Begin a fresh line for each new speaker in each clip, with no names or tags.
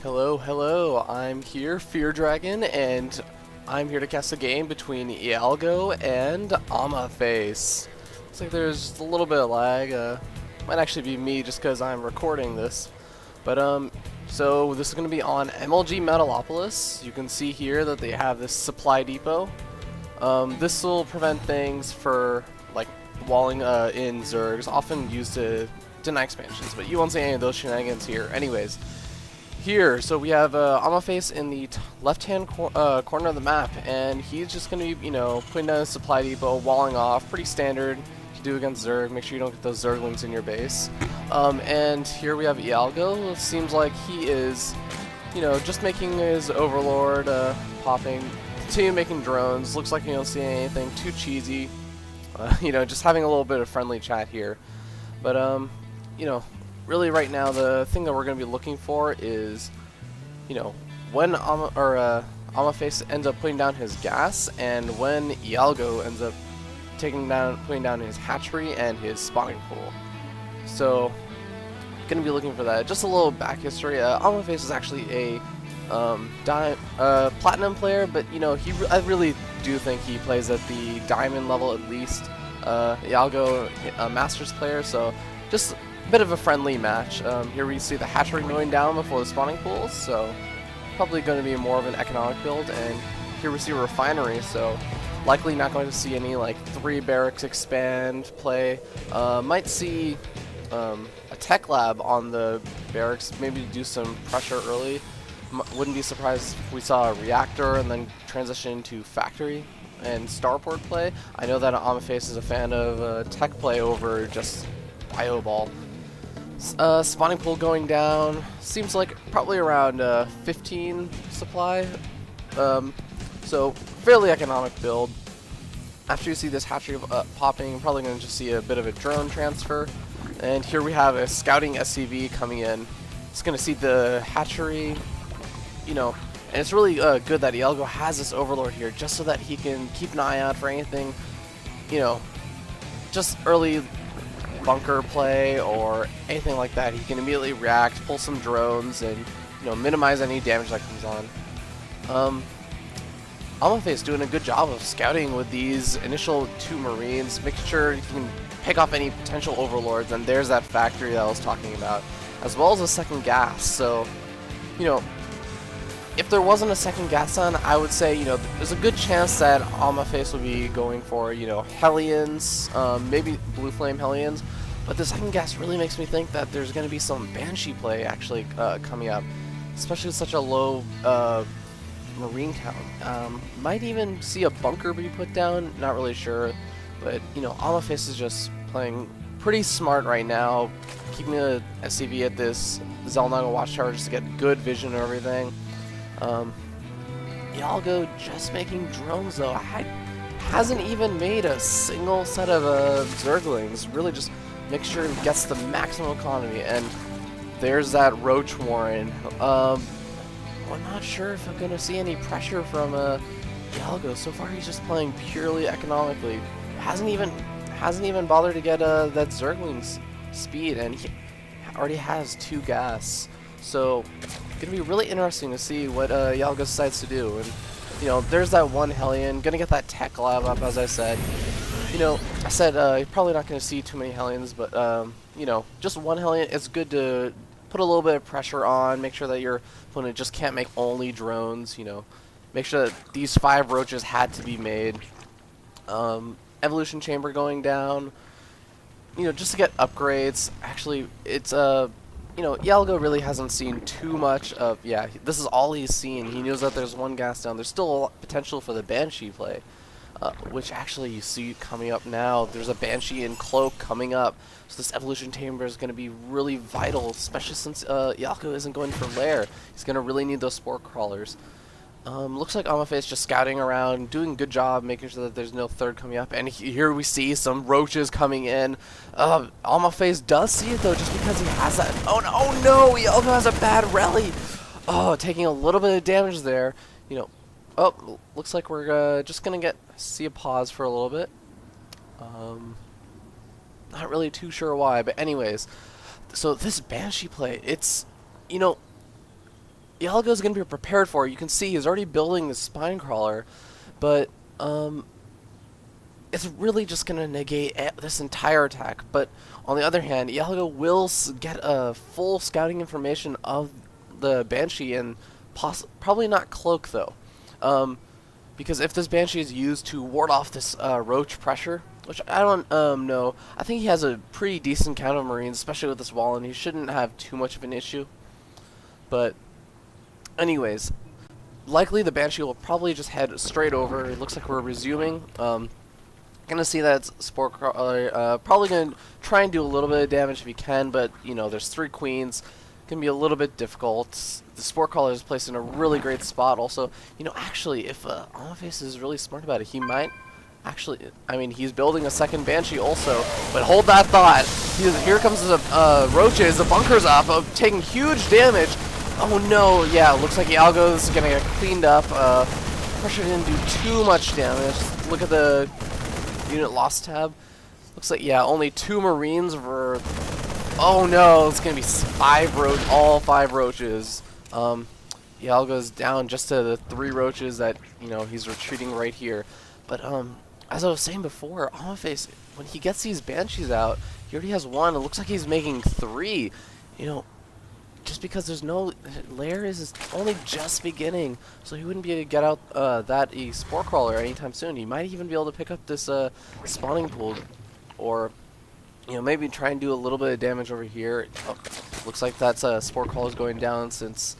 Hello, hello, I'm here, Fear Dragon, and I'm here to cast a game between Ialgo and Awmaface. Looks like there's a little bit of lag, might actually be me just because I'm recording this. But, so this is going to be on MLG Metalopolis. You can see here that they have this supply depot. This will prevent things for, like, walling in Zergs, often used to deny expansions, but you won't see any of those shenanigans here. Anyways. Here, so we have Awmaface in the left-hand corner of the map, and he's just going to be, putting down a supply depot, walling off, pretty standard to do against Zerg. Make sure you don't get those Zerglings in your base. And here we have Ialgo. It seems like he is, just making his Overlord popping, continue making drones. Looks like you don't see anything too cheesy. Just having a little bit of friendly chat here. But, really right now the thing that we're going to be looking for is, when Awmaface ends up putting down his gas, and when Ialgo ends up putting down his hatchery and his spawning pool. So, going to be looking for that. Just a little back history. Awmaface is actually a platinum player, but I really do think he plays at the diamond level at least. Ialgo, a masters player, so just bit of a friendly match. Here we see the hatchery going down before the spawning pools, so probably going to be more of an economic build. And here we see a refinery, so likely not going to see any like 3 barracks expand play. Might see a tech lab on the barracks, maybe do some pressure early. Wouldn't be surprised if we saw a reactor and then transition to factory and starport play. I know that Awmaface is a fan of tech play over just bio ball. Spawning pool going down, seems like probably around 15 supply, so fairly economic build. After you see this hatchery popping, you're probably going to just see a bit of a drone transfer, and here we have a scouting SCV coming in. It's going to see the hatchery, and it's really good that Ialgo has this Overlord here just so that he can keep an eye out for anything, just early bunker play or anything like that. He can immediately react, pull some drones, and minimize any damage that comes on. Awmaface doing a good job of scouting with these initial 2 Marines, making sure he can pick off any potential Overlords, and there's that factory that I was talking about, as well as a second gas. So, if there wasn't a second gas on, I would say, there's a good chance that Awmaface will be going for, Hellions, maybe Blue Flame Hellions, but the second gas really makes me think that there's going to be some Banshee play actually coming up, especially with such a low Marine count. Might even see a bunker be put down, not really sure, but, Awmaface is just playing pretty smart right now, keeping the SCV at this Zelnaga Watchtower just to get good vision and everything. Ialgo just making drones though. Hasn't even made a single set of Zerglings. Really just make sure he gets the maximum economy. And there's that Roach Warren. We're not sure if I'm gonna see any pressure from Ialgo. So far he's just playing purely economically. Hasn't even bothered to get that Zergling's speed, and he already has 2 gas. So gonna be really interesting to see what Ialgo decides to do. And there's that 1 Hellion, gonna get that tech lab up, as I said. I said you're probably not gonna see too many Hellions, but just 1 Hellion. It's good to put a little bit of pressure on, make sure that your opponent just can't make only drones. Make sure that these 5 roaches had to be made. Evolution chamber going down. Just to get upgrades. Actually, it's Ialgo really hasn't seen too much of, this is all he's seen. He knows that there's 1 gas down. There's still a lot potential for the Banshee play, which actually you see coming up now. There's a Banshee in Cloak coming up, so this Evolution Chamber is going to be really vital, especially since Ialgo isn't going for Lair. He's going to really need those Spore Crawlers. Looks like Awmaface just scouting around, doing a good job, making sure that there's no third coming up. And here we see some roaches coming in. Awmaface does see it though, just because he has that. Oh no! Ialgo has a bad rally. Oh, taking a little bit of damage there. Oh, looks like we're just gonna see a pause for a little bit. Not really too sure why, but anyways. So this Banshee play, it's Ialgo's going to be prepared for it. You can see he's already building the spine crawler, but it's really just going to negate this entire attack. But on the other hand, Ialgo will get a full scouting information of the Banshee, and probably not cloak though, because if this Banshee is used to ward off this roach pressure, which I don't know, I think he has a pretty decent count of Marines, especially with this wall, and he shouldn't have too much of an issue. But anyways, likely the Banshee will probably just head straight over. It looks like we're resuming. Gonna see that Spore Crawler, probably gonna try and do a little bit of damage if he can, but you know, there's 3 queens. Can be a little bit difficult. The Spore Crawler is placed in a really great spot. Also, you know, actually, if Awmaface is really smart about it, he might actually, I mean, he's building a second Banshee also, but hold that thought. Here comes the roaches, the bunker's up, taking huge damage. Oh no, yeah, looks like Ialgo's gonna get cleaned up. Pressure didn't do too much damage. Look at the unit loss tab. Looks like, yeah, only 2 Marines were. Oh no, it's gonna be all 5 roaches. Ialgo's down just to the 3 roaches that, you know, he's retreating right here. But as I was saying before, Awmaface, when he gets these Banshees out, he already has 1. It looks like he's making 3. You know, just because there's no lair is only just beginning, so he wouldn't be able to get out that Spore Crawler anytime soon. He might even be able to pick up this spawning pool, or you know, maybe try and do a little bit of damage over here. Oh, looks like that's Spore Crawler's going down, since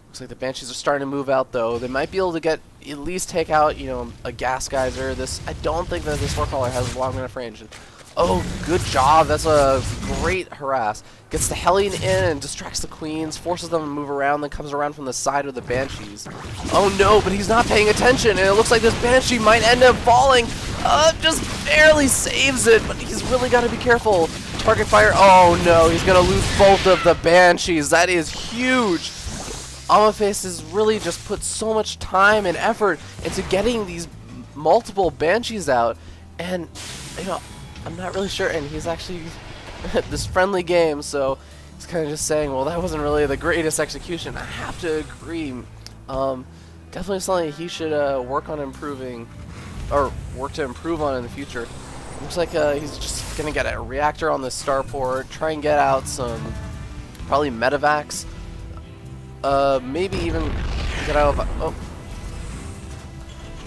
looks like the Banshees are starting to move out though. They might be able to get at least take out, you know, a gas geyser. I don't think that the Spore Crawler has long enough range. And, oh, good job. That's a great harass. Gets the Hellion in and distracts the queens, forces them to move around, then comes around from the side of the Banshees. Oh no, but he's not paying attention, and it looks like this Banshee might end up falling. Just barely saves it, but he's really got to be careful. Target fire. Oh no, he's going to lose both of the Banshees. That is huge. Awmaface has really just put so much time and effort into getting these multiple Banshees out, and you know, I'm not really sure, and he's actually this friendly game, so he's kind of just saying, well, that wasn't really the greatest execution. I have to agree. Definitely something he should work on improving, or work to improve on in the future. Looks like he's just gonna get a reactor on the starport, try and get out some probably medevacs. Maybe even get out of. Oh.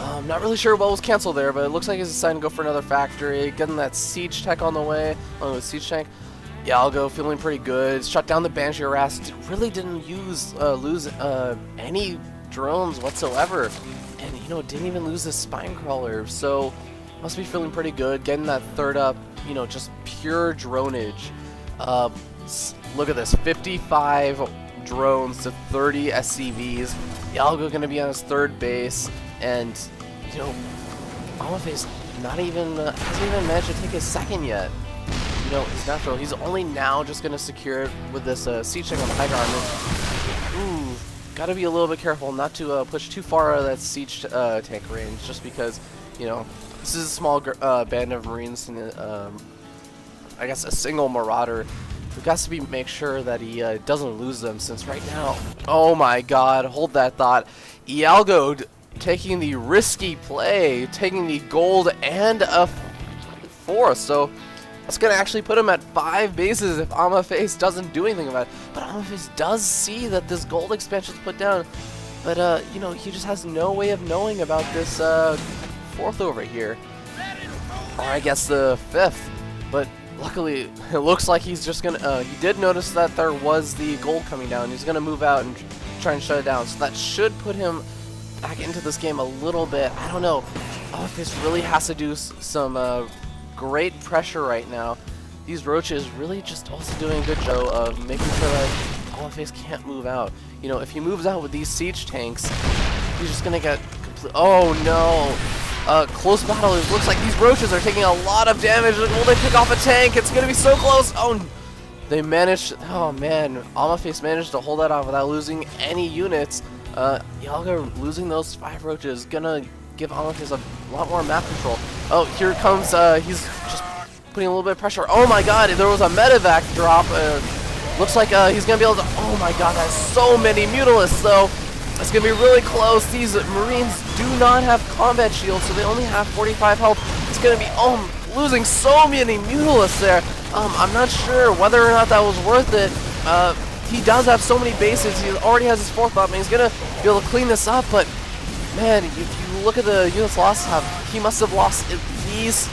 I'm not really sure what was canceled there, but it looks like he's deciding to go for another factory. Getting that siege tech on the way, along with siege tank. Ialgo feeling pretty good. Shut down the Banshee harass. Really didn't lose any drones whatsoever, and you know, didn't even lose the spine crawler. So must be feeling pretty good. Getting that 3rd up, you know, just pure dronage. Look at this, 55 drones to 30 SCVs. Ialgo gonna be on his 3rd base. And, you know, Awmaface hasn't even managed to take his 2nd yet. You know, it's natural. He's only now just going to secure it with this siege tank on the Hydra armor. Ooh, got to be a little bit careful not to push too far out of that siege tank range, just because, you know, this is a small band of Marines, and I guess a single Marauder. We've got to make sure that he doesn't lose them, since right now, oh my god, hold that thought. Ialgo taking the risky play, taking the gold and a 4th, so that's going to actually put him at 5 bases if Awmaface doesn't do anything about it. But Awmaface does see that this gold expansion is put down, but you know, he just has no way of knowing about this 4th over here, or I guess the 5th. But luckily, it looks like he's just going to, he did notice that there was the gold coming down. He's going to move out and try and shut it down, so that should put him back into this game a little bit. I don't know. Awmaface really has to do some great pressure right now. These roaches really just also doing a good job of making sure that Awmaface can't move out. You know, if he moves out with these siege tanks, he's just gonna get complete. Oh no! Close battle. It looks like these roaches are taking a lot of damage. Will they pick off a tank? It's gonna be so close. Oh, they managed. Oh man, Awmaface managed to hold that off without losing any units. Ialgo losing those 5 roaches gonna give Awmaface a lot more map control. Oh, here comes, he's just putting a little bit of pressure. Oh my god, there was a medevac drop. Looks like he's going to be able to... Oh my god, that's so many Mutalisks, though. It's going to be really close. These Marines do not have combat shields, so they only have 45 health. It's going to be... losing so many Mutalisks there. I'm not sure whether or not that was worth it. He does have so many bases. He already has his 4th up, and he's going to be able to clean this up, but... Man, if you look at the units lost, he must have lost at least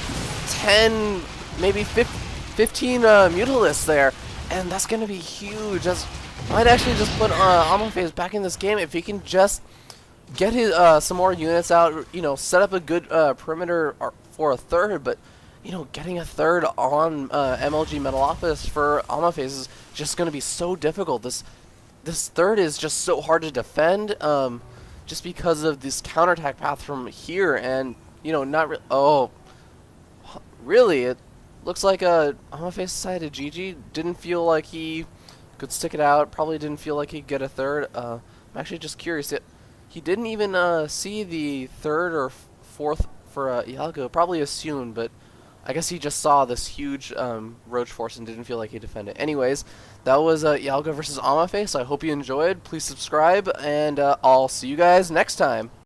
10, maybe 15 Mutalisks there. And that's going to be huge. That's might actually just put Awmaface back in this game if he can just get his some more units out. You know, set up a good perimeter for a 3rd. But you know, getting a 3rd on MLG Metalopolis for Awmaface is just going to be so difficult. This 3rd is just so hard to defend. Just because of this counterattack path from here, and you know, not really. It looks like Awmaface decided GG. Didn't feel like he could stick it out. Probably didn't feel like he'd get a 3rd. I'm actually just curious. He didn't even see the 3rd or 4th for Ialgo. Probably assumed, but I guess he just saw this huge roach force and didn't feel like he defended it. Anyways, that was Ialgo versus Awmaface. I hope you enjoyed. Please subscribe, and I'll see you guys next time.